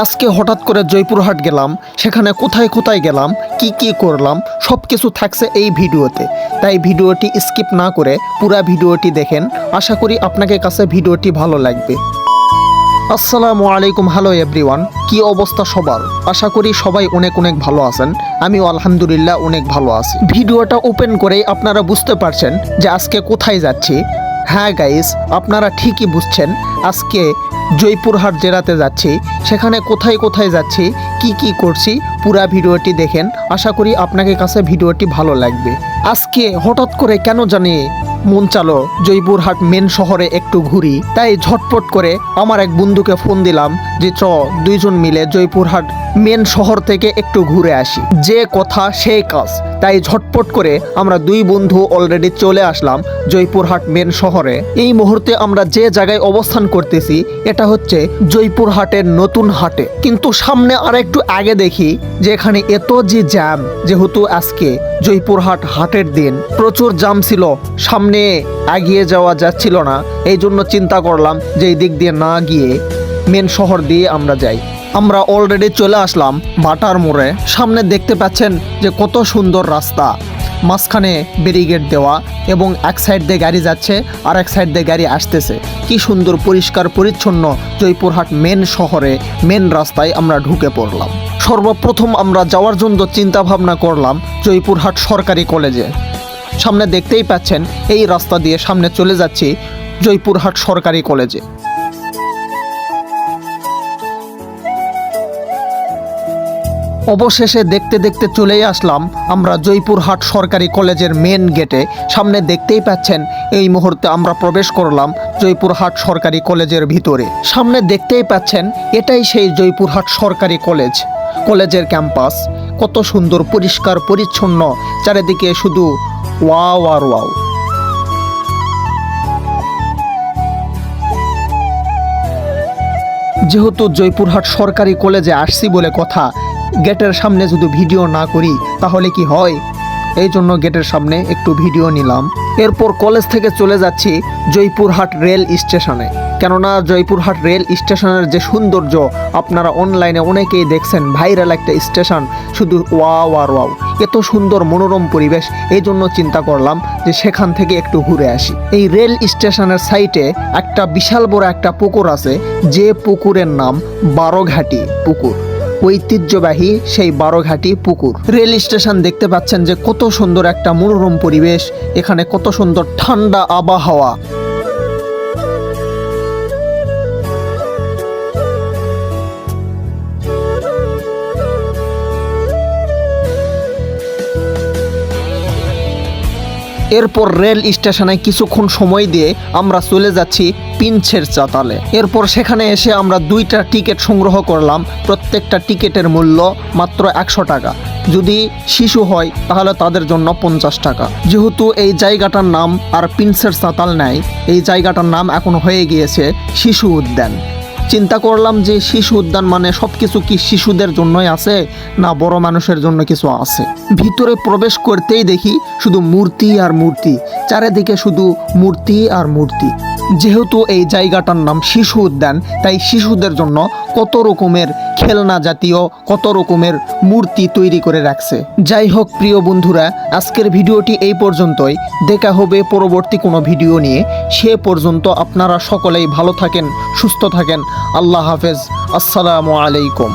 আজকে হঠাৎ করে জয়পুরহাট গেলাম, সেখানে কোথায় কোথায় গেলাম, কি কি করলাম সব কিছু থাকছে এই ভিডিওতে। তাই ভিডিওটি স্কিপ না করে পুরা ভিডিওটি দেখেন। আশা করি আপনাদের কাছে ভিডিওটি ভালো লাগবে। আসসালামু আলাইকুম, হ্যালো এভরিওয়ান, কি অবস্থা সবার? আশা করি সবাই অনেক অনেক ভালো আছেন। আমিও আলহামদুলিল্লাহ অনেক ভালো আছি। ভিডিওটা ওপেন করেই আপনারা বুঝতে পারছেন যে আজকে কোথায় যাচ্ছি। হ্যাঁ গাইস, আপনারা ঠিকই বুঝছেন, আজকে জয়পুরহাট জেলাতে যাচ্ছি। সেখানে কোথায় কোথায় যাচ্ছি, কি কি করছি, পুরা ভিডিওটি দেখেন। আশা করি আপনাদের কাছে ভিডিওটি ভালো লাগবে। আজকে হঠাৎ করে কেন জানি মন চালো জয়পুরহাট মেন শহরে একটু ঘুরি। তাই ঝটপট করে আমার এক বন্ধুকে ফোন দিলাম যে দুইজন মিলে জয়পুরহাট মেন শহর থেকে একটু ঘুরে আসি। যে কথা সেই কাজ। তাই ঝটপট করে আমরা দুই বন্ধু অলরেডি চলে আসলাম জয়পুরহাট মেন শহরে। এই মুহূর্তে আমরা যে জায়গায় অবস্থান করতেছি এটা হচ্ছে জয়পুরহাটের নতুন হাটে। কিন্তু সামনে আর একটু আগে দেখি যে এখানে এত যে জ্যাম, যেহেতু আজকে জয়পুরহাট হাটের দিন, প্রচুর জ্যাম ছিল, সামনে এগিয়ে যাওয়া যাচ্ছিল না। এই জন্য চিন্তা করলাম যে এই দিক দিয়ে না গিয়ে মেন শহর দিয়ে আমরা যাই। আমরা অলরেডি চলে আসলাম বাটার মোড়ে। সামনে দেখতে পাচ্ছেন যে কত সুন্দর রাস্তা, মাঝখানে ব্যারিকেড দেওয়া এবং এক সাইড দিয়ে গাড়ি যাচ্ছে আর এক সাইড দিয়ে গাড়ি আসতেছে। কি সুন্দর পরিষ্কার পরিচ্ছন্ন জয়পুরহাট মেন শহরে মেন রাস্তায় আমরা ঢুকে পড়লাম। সর্বপ্রথম আমরা যাওয়ার জন্য চিন্তা ভাবনা করলাম জয়পুরহাট সরকারি কলেজে। সামনে দেখতেই পাচ্ছেন এই রাস্তা দিয়ে সামনে চলে যাচ্ছি জয়পুরহাট সরকারি কলেজে। অবশেষে দেখতে দেখতে চলেই আসলাম আমরা জয়পুরহাট সরকারি কলেজের মেন গেটে। সামনে দেখতেই পাচ্ছেন এই মুহূর্তে আমরা প্রবেশ করলাম জয়পুরহাট সরকারি কলেজের ভিতরে। সামনে দেখতেই পাচ্ছেন এটাই সেই জয়পুরহাট সরকারি কলেজ। কলেজের ক্যাম্পাস কত সুন্দর পরিষ্কার পরিচ্ছন্ন, চারিদিকে শুধু ওয়াও আর ওয়াও। যেহেতু জয়পুরহাট সরকারি কলেজে আসছি বলে কথা, গেটের সামনে যদি ভিডিও না করি তাহলে কি হয়, এই জন্য গেটের সামনে একটু ভিডিও নিলাম। এরপর কলেজ থেকে চলে যাচ্ছি জয়পুরহাট রেল স্টেশনে। কেননা জয়পুরহাট রেল স্টেশনের যে সৌন্দর্য আপনারা অনলাইনে অনেকেই দেখছেন, ভাইরাল একটা স্টেশন, শুধু ওয়াও আর ওয়াও, এত সুন্দর মনোরম পরিবেশ। এই জন্য চিন্তা করলাম যে সেখান থেকে একটু ঘুরে আসি। এই রেল স্টেশনের সাইটে একটা বিশাল বড় একটা পুকুর আছে, যে পুকুরের নাম বারোঘাটি পুকুর, ঐতিহ্যবাহী সেই বারোঘাটি পুকুর। রেল স্টেশন দেখতে পাচ্ছেন যে কত সুন্দর একটা মনোরম পরিবেশ, এখানে কত সুন্দর ঠান্ডা আবহাওয়া। এরপর রেল স্টেশনে কিছুক্ষণ সময় দিয়ে আমরা চলে যাচ্ছি পিঞ্ছের চাতালে। এরপর সেখানে এসে আমরা দুইটা টিকিট সংগ্রহ করলাম। প্রত্যেকটা টিকিটের মূল্য মাত্র 100 টাকা। যদি শিশু হয় তাহলে তাদের জন্য 50 টাকা। যেহেতু এই জায়গাটার নাম আর পিঞ্ছের চাতাল নাই, এই জায়গাটার নাম এখন হয়ে গিয়েছে শিশু উদ্যান। চিন্তা করলাম যে শিশু উদ্যান মানে সব কিছু কি শিশুদের জন্যই আছে, না বড় মানুষের জন্য কিছু আছে? ভিতরে প্রবেশ করতেই দেখি শুধু মূর্তি আর মূর্তি, চারিদিকে শুধু মূর্তি আর মূর্তি। যেহেতু এই জায়গাটার নাম শিশু উদ্যান, তাই শিশুদের জন্য কত রকমের খেলনা জাতীয় কত রকমের মূর্তি তৈরি করে রাখছে। যাই হোক প্রিয় বন্ধুরা, আজকের ভিডিওটি এই পর্যন্তই। দেখা হবে পরবর্তী কোনো ভিডিও নিয়ে। সে পর্যন্ত আপনারা সকলেই ভালো থাকেন, সুস্থ থাকেন। আল্লাহ হাফেজ, আসসালামু আলাইকুম।